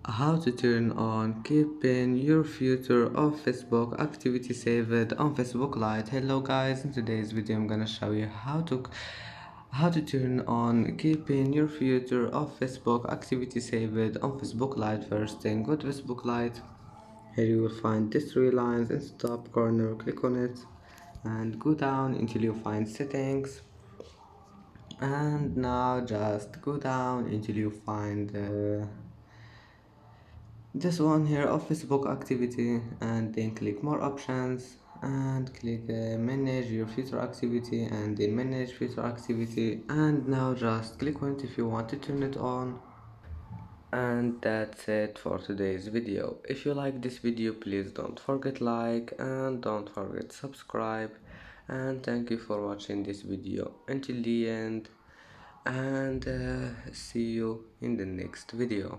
How to turn on keeping your future of Facebook activity saved on Facebook Lite. Hello guys, in today's video I'm gonna show you how to turn on keeping your future of Facebook activity saved on Facebook Lite. First thing, go to Facebook Lite. Here you will find these three lines in the top corner. Click on it and go down until you find settings, and now just go down until you find this one here of Facebook activity, and then click more options and click manage your future activity, and then manage future activity, and now just click on it if you want to turn it on. And that's it for today's video. If you like this video, please don't forget like and don't forget subscribe, and thank you for watching this video until the end, and see you in the next video.